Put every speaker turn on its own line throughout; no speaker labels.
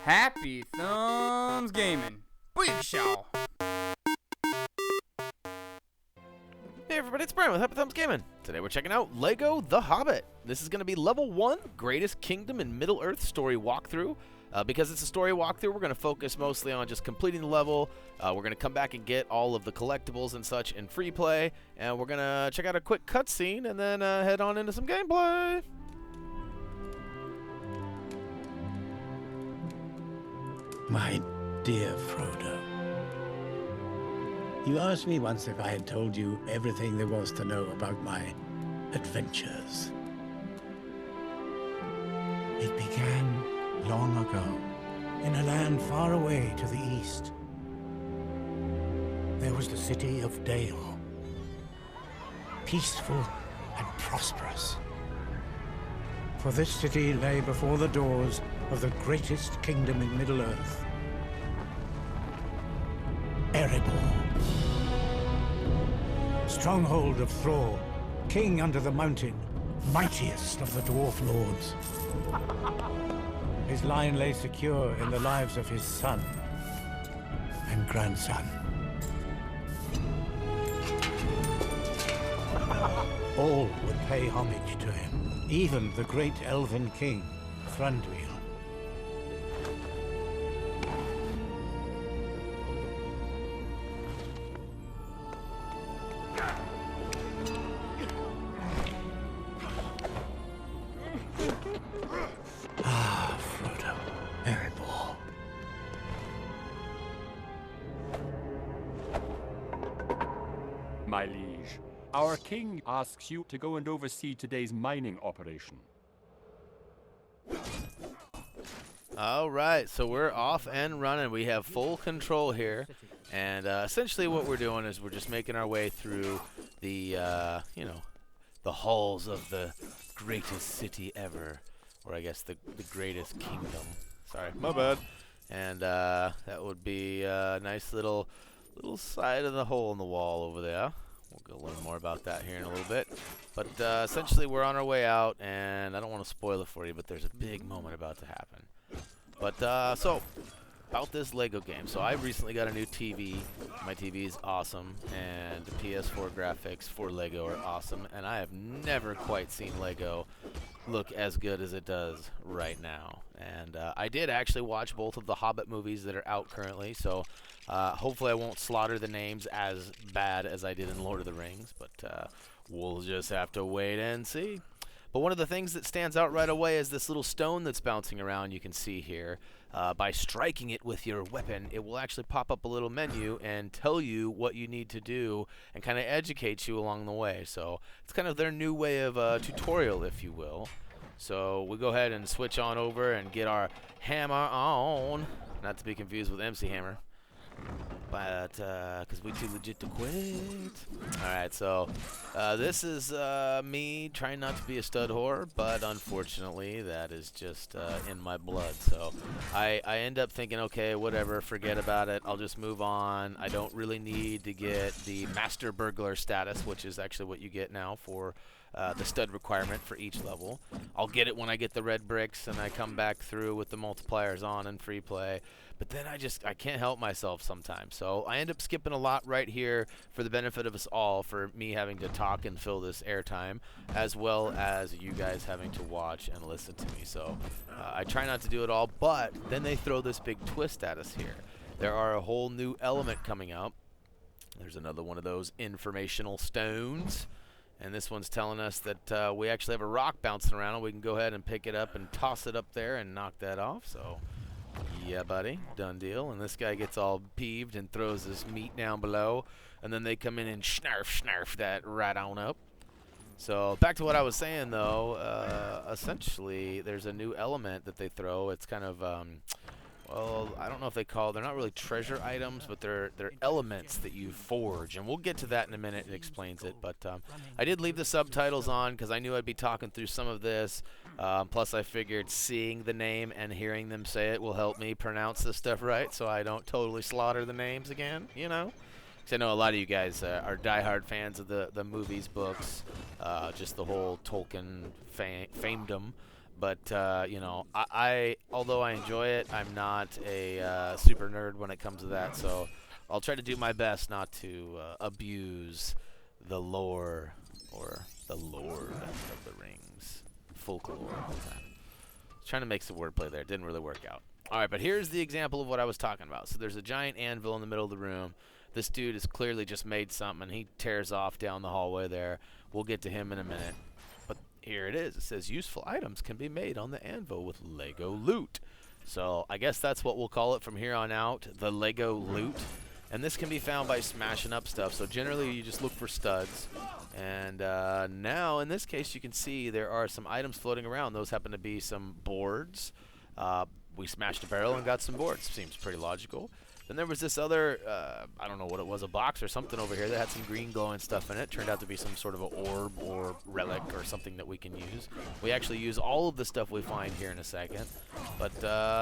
Happy Thumbs Gaming. Booyakashaw.
Hey everybody, it's Brian with HappyThumbsGaming. Today we're checking out Lego The Hobbit. This is going to be level 1, Greatest Kingdom in Middle-earth story walkthrough. Because it's a story walkthrough, we're going to focus mostly on just completing the level. We're going to come back and get all of the collectibles and such in free play. And we're going to check out a quick cutscene and then head on into some gameplay.
My dear Frodo, you asked me once if I had told you everything there was to know about my adventures. It began long ago, in a land far away to the east. There was the city of Dale, peaceful and prosperous. For this city lay before the doors of the greatest kingdom in Middle-earth, Erebor. Stronghold of Thror, king under the mountain, mightiest of the dwarf lords. His line lay secure in the lives of his son and grandson. All would pay homage to him, even the great elven king, Thranduil. Ah, Frodo, Erebor.
My liege, our king asks you to go and oversee today's mining operation.
Alright, so we're off and running. We have full control here. And essentially what we're doing is we're just making our way through the, the halls of the greatest city ever. Or I guess the greatest kingdom. Sorry, my bad. And that would be a nice little side of the hole in the wall over there. We'll go learn more about that here in a little bit. But essentially we're on our way out, and I don't want to spoil it for you, but there's a big moment about to happen. But so about this Lego game. So I recently got a new TV. My TV is awesome, and the PS4 graphics for Lego are awesome, and I have never quite seen Lego look as good as it does right now. And I did actually watch both of the Hobbit movies that are out currently, so hopefully I won't slaughter the names as bad as I did in Lord of the Rings, but we'll just have to wait and see. But one of the things that stands out right away is this little stone that's bouncing around you can see here. By striking it with your weapon, it will actually pop up a little menu and tell you what you need to do and kind of educate you along the way. So it's kind of their new way of a tutorial, if you will. So we'll go ahead and switch on over and get our hammer on. Not to be confused with MC Hammer. But, because we too legit to quit. Alright, so, this is, me trying not to be a stud whore, but unfortunately, that is just, in my blood. So, I end up thinking, okay, whatever, forget about it, I'll just move on. I don't really need to get the Master Burglar status, which is actually what you get now for, the stud requirement for each level. I'll get it when I get the red bricks and I come back through with the multipliers on and free play. But then I can't help myself sometimes. So I end up skipping a lot right here for the benefit of us all, for me having to talk and fill this airtime, as well as you guys having to watch and listen to me. So I try not to do it all, but then they throw this big twist at us here. There are a whole new element coming up. There's another one of those informational stones. And this one's telling us that we actually have a rock bouncing around, and we can go ahead and pick it up and toss it up there and knock that off. So, yeah, buddy, done deal. And this guy gets all peeved and throws his meat down below. And then they come in and snarf that right on up. So, back to what I was saying, though. Essentially, there's a new element that they throw. It's kind of... well, I don't know if they're not really treasure items, but they're elements that you forge, and we'll get to that in a minute. It explains it, but I did leave the subtitles on because I knew I'd be talking through some of this. Plus, I figured seeing the name and hearing them say it will help me pronounce this stuff right, so I don't totally slaughter the names again, you know? Because I know a lot of you guys are diehard fans of the movies, books, just the whole Tolkien famedom. But, you know, although I enjoy it, I'm not a super nerd when it comes to that. So I'll try to do my best not to abuse the lore or the Lord of the Rings folklore. Trying to make some wordplay there. Didn't really work out. All right, but here's the example of what I was talking about. So there's a giant anvil in the middle of the room. This dude has clearly just made something, and he tears off down the hallway there. We'll get to him in a minute. But here it is. It says useful items can be made on the anvil with Lego loot. So I guess that's what we'll call it from here on out, the Lego loot. And this can be found by smashing up stuff. So generally you just look for studs. And now in this case you can see there are some items floating around. Those happen to be some boards. We smashed a barrel and got some boards. Seems pretty logical. Then there was this other, I don't know what it was, a box or something over here that had some green glowing stuff in it. Turned out to be some sort of an orb or relic or something that we can use. We actually use all of the stuff we find here in a second. But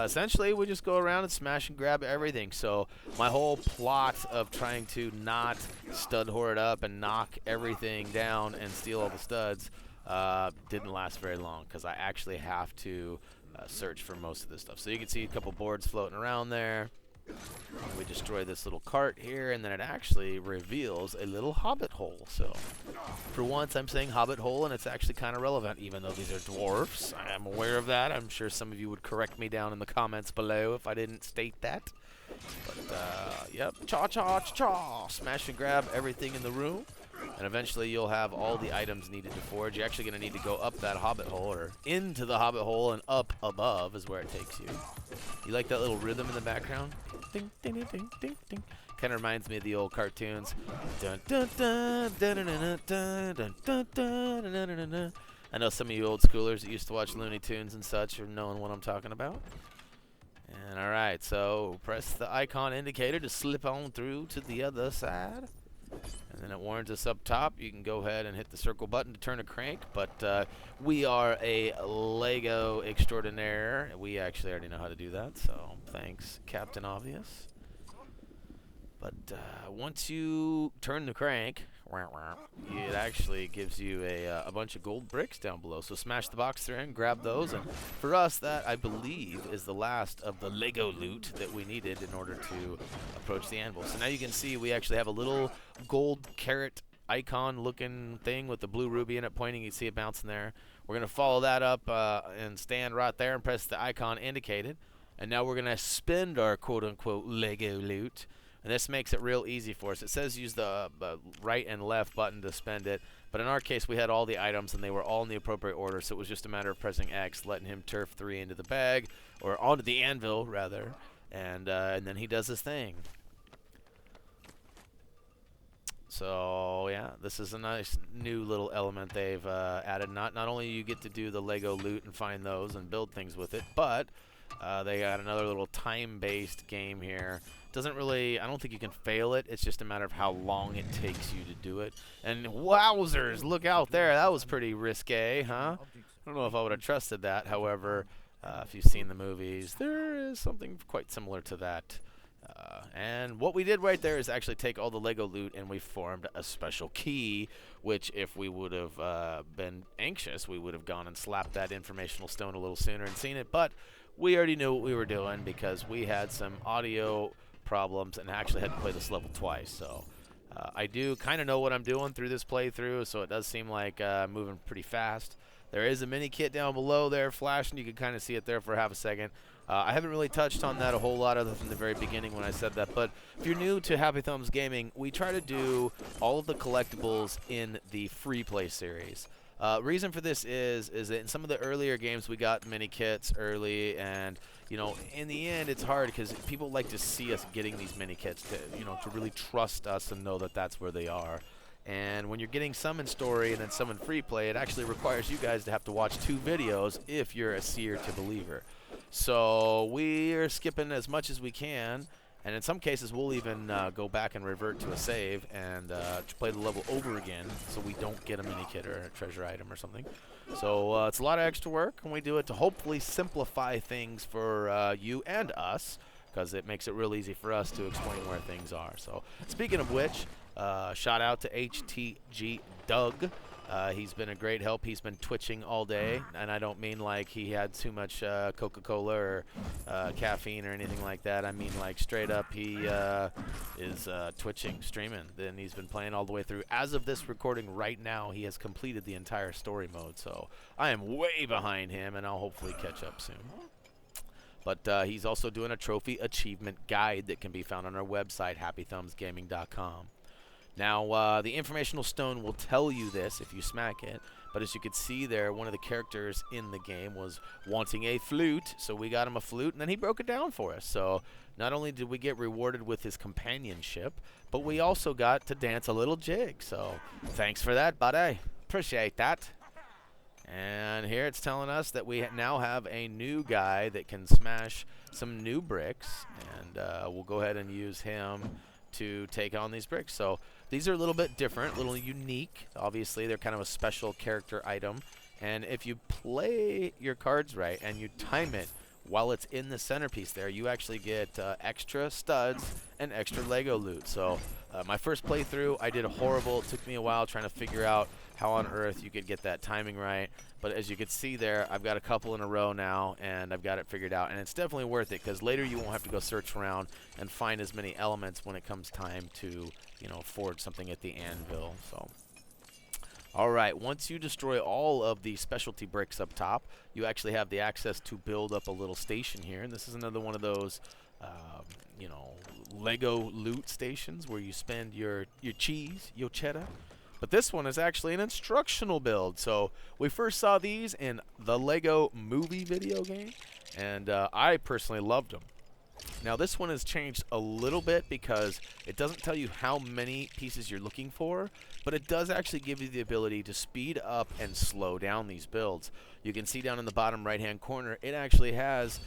essentially, we just go around and smash and grab everything. So my whole plot of trying to not stud hoard up and knock everything down and steal all the studs didn't last very long, because I actually have to search for most of this stuff. So you can see a couple boards floating around there. And we destroy this little cart here, and then it actually reveals a little hobbit hole. So for once I'm saying hobbit hole, and it's actually kind of relevant, even though these are dwarfs. I am aware of that. I'm sure some of you would correct me down in the comments below if I didn't state that. But yep, cha-cha-cha-cha, smash and grab everything in the room, and eventually you'll have all the items needed to forge. You're actually going to need to go up that hobbit hole, or into the hobbit hole, and up above is where it takes you. You like that little rhythm in the background? Ding, ding, ding, ding, ding, ding. Kind of reminds me of the old cartoons. Dun, dun, dun, dun, dun, dun, dun, dun, dun, dun, dun, dun, dun. I know some of you old schoolers that used to watch Looney Tunes and such are knowing what I'm talking about. And all right, so press the icon indicator to slip on through to the other side. And then it warns us up top. You can go ahead and hit the circle button to turn a crank. But we are a Lego extraordinaire. We actually already know how to do that, so thanks, Captain Obvious. But once you turn the crank, it actually gives you a bunch of gold bricks down below. So smash the box there and grab those. And for us, that, I believe, is the last of the Lego loot that we needed in order to approach the anvil. So now you can see we actually have a little gold carrot icon looking thing with the blue ruby in it pointing. You can see it bouncing there. We're going to follow that up and stand right there and press the icon indicated. And now we're going to spend our quote-unquote Lego loot. And this makes it real easy for us. It says use the right and left button to spend it. But in our case, we had all the items, and they were all in the appropriate order. So it was just a matter of pressing X, letting him turf 3 into the bag, or onto the anvil, rather. And then he does his thing. So, yeah, this is a nice new little element they've added. Not only you get to do the Lego loot and find those and build things with it, but they got another little time-based game here. Doesn't really, I don't think you can fail it. It's just a matter of how long it takes you to do it. And wowzers, look out there. That was pretty risque, huh? I don't know if I would have trusted that. However, if you've seen the movies, there is something quite similar to that. And what we did right there is actually take all the Lego loot, and we formed a special key, which if we would have been anxious, we would have gone and slapped that informational stone a little sooner and seen it. But we already knew what we were doing because we had some audio problems and actually had to play this level twice. So I do kind of know what I'm doing through this playthrough, so it does seem like moving pretty fast. There is a mini kit down below there flashing. You can kind of see it there for half a second. I haven't really touched on that a whole lot other than the very beginning when I said that. But if you're new to HappyThumbsGaming, we try to do all of the collectibles in the free play series. Reason for this is that in some of the earlier games we got mini kits early, and you know, in the end it's hard because people like to see us getting these mini kits to, you know, to really trust us and know that that's where they are. And when you're getting some in story and then some in free play, it actually requires you guys to have to watch 2 videos if you're a seer to believer. So we're skipping as much as we can, and in some cases we'll even go back and revert to a save and play the level over again so we don't get a mini kit or a treasure item or something. So it's a lot of extra work, and we do it to hopefully simplify things for you and us, because it makes it real easy for us to explain where things are. So speaking of which, shout out to HTG Doug. He's been a great help. He's been twitching all day, and I don't mean like he had too much Coca-Cola or caffeine or anything like that. I mean like straight up he is twitching, streaming. Then he's been playing all the way through. As of this recording right now, he has completed the entire story mode, so I am way behind him, and I'll hopefully catch up soon. But he's also doing a trophy achievement guide that can be found on our website, HappyThumbsGaming.com. Now, the informational stone will tell you this if you smack it, but as you can see there, one of the characters in the game was wanting a flute, so we got him a flute, and then he broke it down for us. So not only did we get rewarded with his companionship, but we also got to dance a little jig. So thanks for that, buddy. Appreciate that. And here it's telling us that we now have a new guy that can smash some new bricks, and we'll go ahead and use him to take on these bricks. So these are a little bit different, a little unique. Obviously, they're kind of a special character item. And if you play your cards right and you time it while it's in the centerpiece there, you actually get extra studs and extra Lego loot. So my first playthrough, I did horrible. It took me a while trying to figure out how on earth you could get that timing right. But as you can see there, I've got a couple in a row now, and I've got it figured out. And it's definitely worth it, because later you won't have to go search around and find as many elements when it comes time to, you know, forge something at the anvil. So, all right, once you destroy all of the specialty bricks up top, you actually have the access to build up a little station here. And this is another one of those, you know, Lego loot stations where you spend your cheese, your cheddar. But this one is actually an instructional build. So we first saw these in the Lego movie video game, and I personally loved them. Now this one has changed a little bit because it doesn't tell you how many pieces you're looking for, but it does actually give you the ability to speed up and slow down these builds. You can see down in the bottom right hand corner, it actually has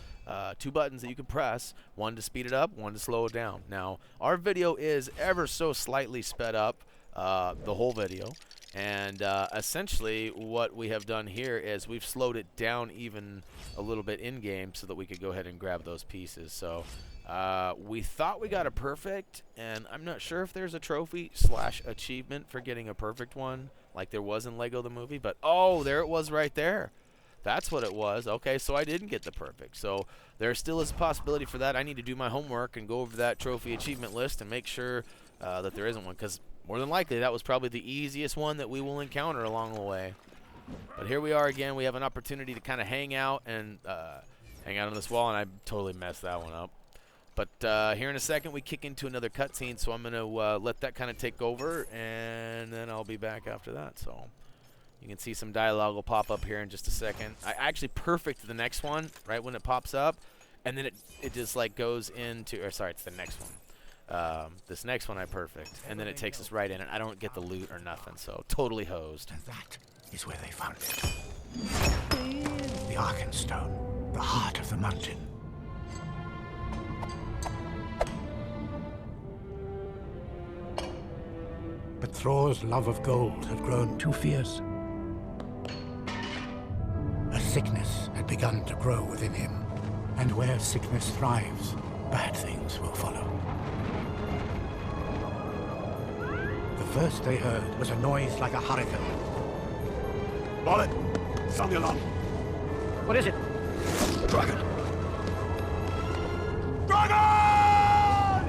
two buttons that you can press, one to speed it up, one to slow it down. Now our video is ever so slightly sped up, the whole video, and essentially what we have done here is we've slowed it down even a little bit in game so that we could go ahead and grab those pieces. So we thought we got a perfect, and I'm not sure if there's a trophy / achievement for getting a perfect one like there was in Lego the movie, but oh, there it was right there. That's what it was. Okay, so I didn't get the perfect. So there still is a possibility for that. I need to do my homework and go over that trophy achievement list and make sure that there isn't one, because more than likely, that was probably the easiest one that we will encounter along the way. But here we are again. We have an opportunity to kind of hang out and hang out on this wall, and I totally messed that one up. But here in a second, we kick into another cutscene, so I'm going to let that kind of take over, and then I'll be back after that. So you can see some dialogue will pop up here in just a second. I actually perfect the next one right when it pops up, and then it just like goes into, or sorry, it's the next one. This next one I perfect, and then it takes us right in, and I don't get the loot or nothing, so totally hosed.
And that is where they found it. The Arkenstone, the heart of the mountain. But Thror's love of gold had grown too fierce. A sickness had begun to grow within him, and where sickness thrives, bad things will follow. The first they heard was a noise like a hurricane.
Wallet, sound the alarm.
What is it?
Dragon! Dragon!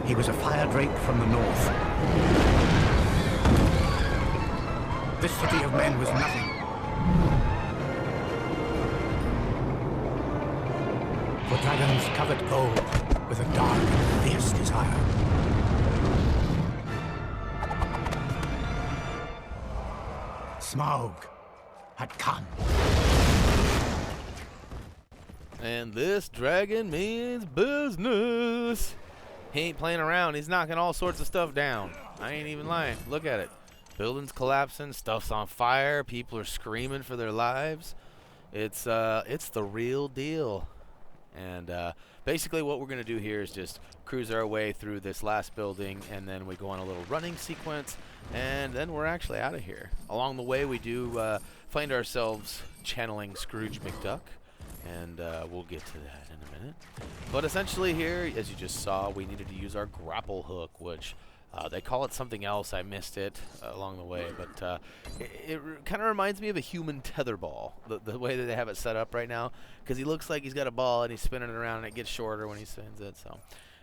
He was a fire drake from the north. This city of men was nothing. For dragons covered gold with a dark, fierce desire. Smaug had come.
And this dragon means business. He ain't playing around. He's knocking all sorts of stuff down. I ain't even lying. Look at it. Buildings collapsing, stuff's on fire, people are screaming for their lives. It's the real deal. And basically what we're going to do here is just cruise our way through this last building, and then we go on a little running sequence, and then we're actually out of here. Along the way, we do find ourselves channeling Scrooge McDuck, and we'll get to that in a minute. But essentially here, as you just saw, we needed to use our grapple hook, which They call it something else. I missed it along the way, but it kind of reminds me of a human tetherball, the way that they have it set up right now, because he looks like he's got a ball and he's spinning it around and it gets shorter when he spins it. So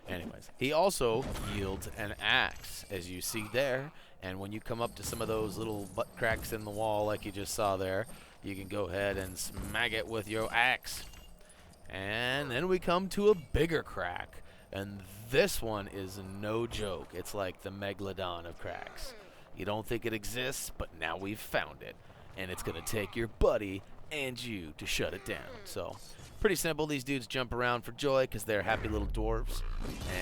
anyways, he also yields an axe, as you see there, and when you come up to some of those little butt cracks in the wall like you just saw there, you can go ahead and smack it with your axe. And then we come to a bigger crack, and this one is no joke. It's like the megalodon of cracks. You don't think it exists, but now we've found it, and it's going to take your buddy and you to shut it down. So pretty simple. These dudes jump around for joy because they're happy little dwarves.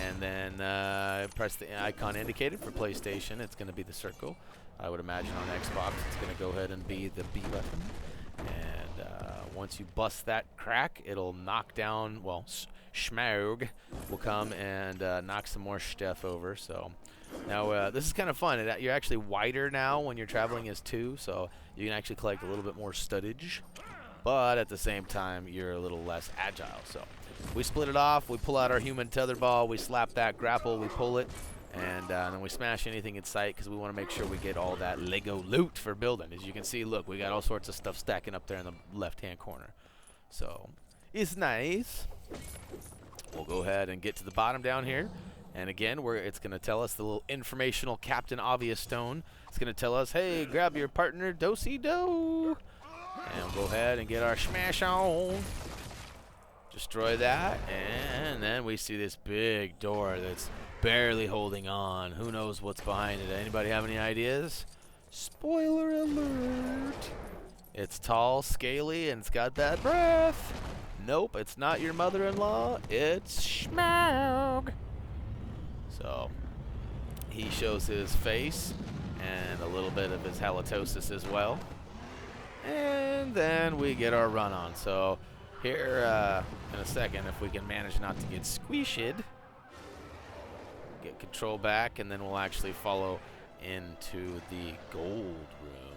And then press the icon indicated for PlayStation. It's going to be the circle. I would imagine on Xbox it's going to go ahead and be the B button. And once you bust that crack, it'll knock down, well, Smaug will come and knock some more stuff over. So now this is kind of fun. You're actually wider now when you're traveling as two, so you can actually collect a little bit more studdage. But at the same time, you're a little less agile. So we split it off. We pull out our human tetherball. We slap that grapple. We pull it. And then we smash anything in sight because we want to make sure we get all that Lego loot for building. As you can see, look, we got all sorts of stuff stacking up there in the left-hand corner. So it's nice. We'll go ahead and get to the bottom down here. And again, it's going to tell us the little informational Captain Obvious stone. It's going to tell us, hey, grab your partner, do-si-do. And we'll go ahead and get our smash on. Destroy that. And then we see this big door that's barely holding on. Who knows what's behind it? Anybody have any ideas? Spoiler alert. It's tall, scaly, and it's got that breath. Nope, it's not your mother-in-law. It's Smaug. So he shows his face and a little bit of his halitosis as well. And then we get our run on. So here in a second, if we can manage not to get squished, get control back, and then we'll actually follow into the gold room.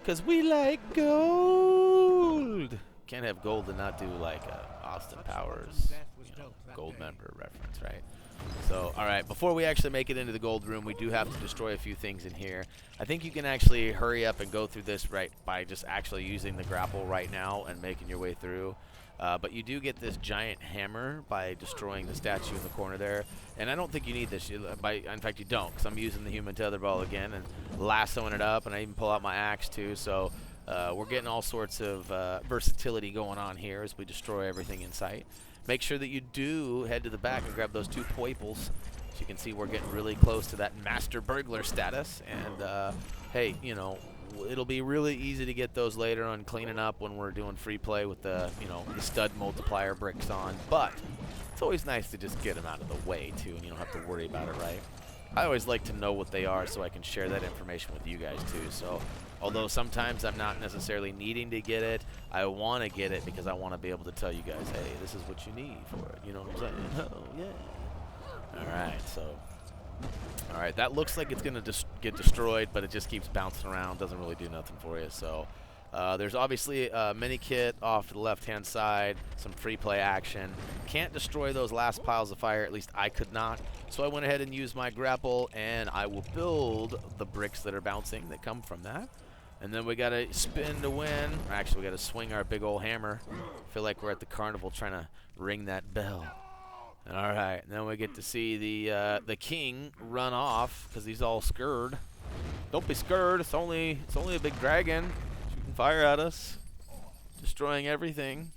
Because we like gold. Can't have gold and not do like Austin Powers, gold member reference, right? So, all right, before we actually make it into the gold room, we do have to destroy a few things in here. I think you can actually hurry up and go through this right by just actually using the grapple right now and making your way through. But you do get this giant hammer by destroying the statue in the corner there. And I don't think you need this. In fact, you don't, because I'm using the human tetherball again and lassoing it up, and I even pull out my axe too. So we're getting all sorts of versatility going on here as we destroy everything in sight. Make sure that you do head to the back and grab those two poiples. As you can see, we're getting really close to that master burglar status. And hey, you know, it'll be really easy to get those later on cleaning up when we're doing free play with the, you know, the stud multiplier bricks on. But it's always nice to just get them out of the way too, and you don't have to worry about it, right? I always like to know what they are so I can share that information with you guys too. So although sometimes I'm not necessarily needing to get it, I want to get it because I want to be able to tell you guys, hey, this is what you need for it. You know what I'm saying? Oh, yeah. All right, so. All right, that looks like it's going to get destroyed, but it just keeps bouncing around. Doesn't really do nothing for you. So there's obviously a mini kit off to the left-hand side, some free play action. Can't destroy those last piles of fire. At least I could not. So I went ahead and used my grapple, and I will build the bricks that are bouncing that come from that. And then we got to spin to win. Actually, we got to swing our big old hammer. I feel like we're at the carnival trying to ring that bell. All right, and then we get to see the king run off because he's all scared. Don't be scared. It's only a big dragon shooting fire at us, destroying everything.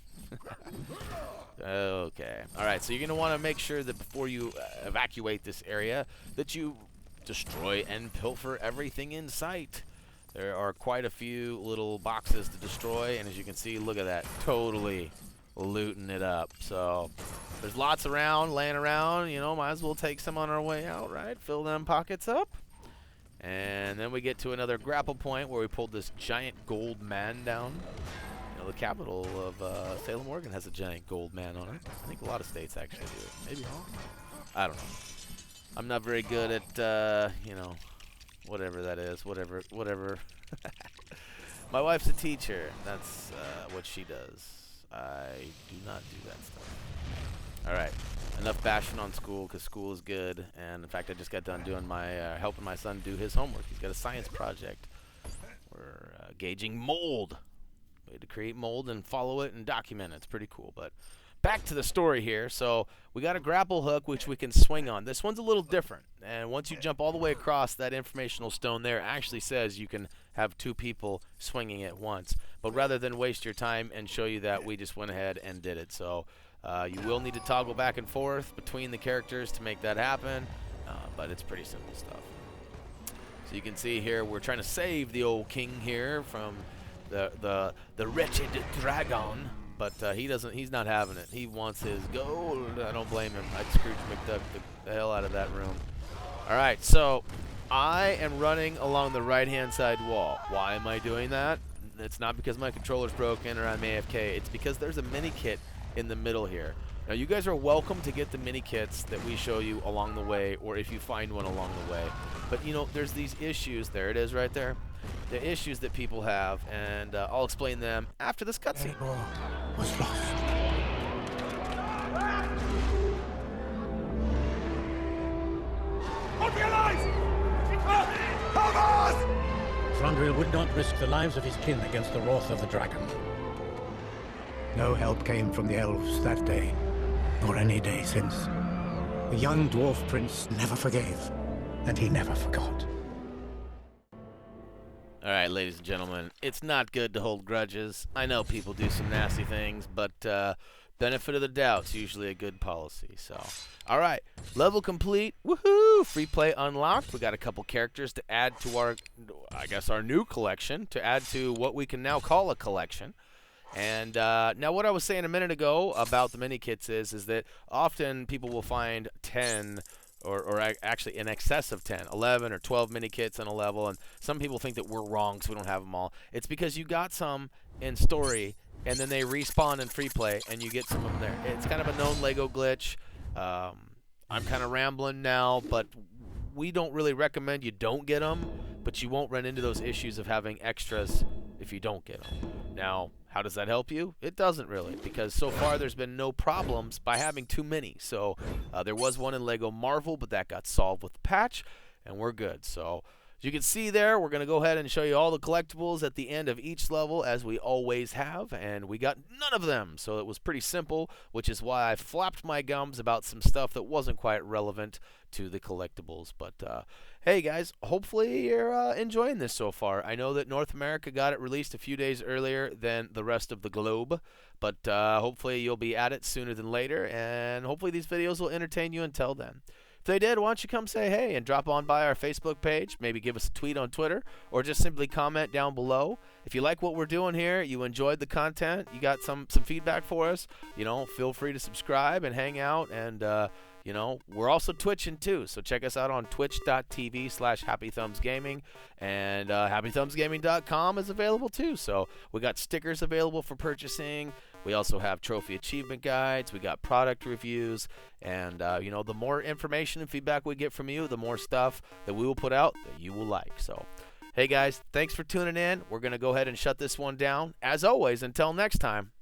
Okay. All right, so you're gonna want to make sure that before you evacuate this area, that you destroy and pilfer everything in sight. There are quite a few little boxes to destroy, and as you can see, look at that, totally looting it up. So there's lots around, laying around, you know, might as well take some on our way out, right? Fill them pockets up. And then we get to another grapple point where we pulled this giant gold man down. You know, the capital of Salem, Oregon has a giant gold man on it. I think a lot of states actually do. Maybe not. I don't know. I'm not very good at, you know, whatever that is, whatever. My wife's a teacher. That's what she does. I do not do that stuff. All right. Enough bashing on school, because school is good. And in fact, I just got done doing my helping my son do his homework. He's got a science project. We're gauging mold. We had to create mold and follow it and document it. It's pretty cool. But back to the story here. So we got a grapple hook which we can swing on. This one's a little different. And once you jump all the way across, that informational stone there actually says you can have 2 people swinging at once. But rather than waste your time and show you that, we just went ahead and did it. So you will need to toggle back and forth between the characters to make that happen, but it's pretty simple stuff. So you can see here we're trying to save the old king here from the wretched dragon, but he's not having it. He wants his gold. I don't blame him. I'd Scrooge McDuck the hell out of that room. All right, so I am running along the right-hand side wall. Why am I doing that? It's not because my controller's broken or I'm AFK. It's because there's a mini kit in the middle here. Now you guys are welcome to get the mini kits that we show you along the way, or if you find one along the way. But you know, there's these issues. There it is right there. The issues that people have, and I'll explain them after this cutscene.
Erebor was lost.
Hold me alive! Help us!
Thranduil would not risk the lives of his kin against the wrath of the dragon. No help came from the elves that day, nor any day since. The young dwarf prince never forgave, and he never forgot.
All right, ladies and gentlemen, it's not good to hold grudges. I know people do some nasty things, but benefit of the doubt's usually a good policy. So, all right, level complete. Woohoo! Free play unlocked. We got a couple characters to add to our, I guess, our new collection, to add to what we can now call a collection. And now what I was saying a minute ago about the mini kits is that often people will find 10 or actually in excess of 10, 11 or 12 mini kits on a level, and some people think that we're wrong because we don't have them all. It's because you got some in story and then they respawn in free play and you get some of them there. It's kind of a known Lego glitch. I'm kind of rambling now, but we don't really recommend you don't get them, but you won't run into those issues of having extras if you don't get them. Now, how does that help you? It doesn't really, because so far there's been no problems by having too many. So there was one in Lego Marvel, but that got solved with the patch, and we're good. So as you can see there, we're going to go ahead and show you all the collectibles at the end of each level, as we always have, and we got none of them. So it was pretty simple, which is why I flapped my gums about some stuff that wasn't quite relevant to the collectibles. But hey guys, hopefully you're enjoying this so far. I know that North America got it released a few days earlier than the rest of the globe, but hopefully you'll be at it sooner than later, and hopefully these videos will entertain you until then. If they did, why don't you come say hey and drop on by our Facebook page, maybe give us a tweet on Twitter, or just simply comment down below. If you like what we're doing here, you enjoyed the content, you got some feedback for us, you know, feel free to subscribe and hang out. And you know, we're also Twitching too, so check us out on twitch.tv/HappyThumbsGaming, and HappyThumbsGaming.com is available too. So we got stickers available for purchasing. We also have trophy achievement guides. We got product reviews, and you know, the more information and feedback we get from you, the more stuff that we will put out that you will like. So, hey guys, thanks for tuning in. We're gonna go ahead and shut this one down. As always, until next time.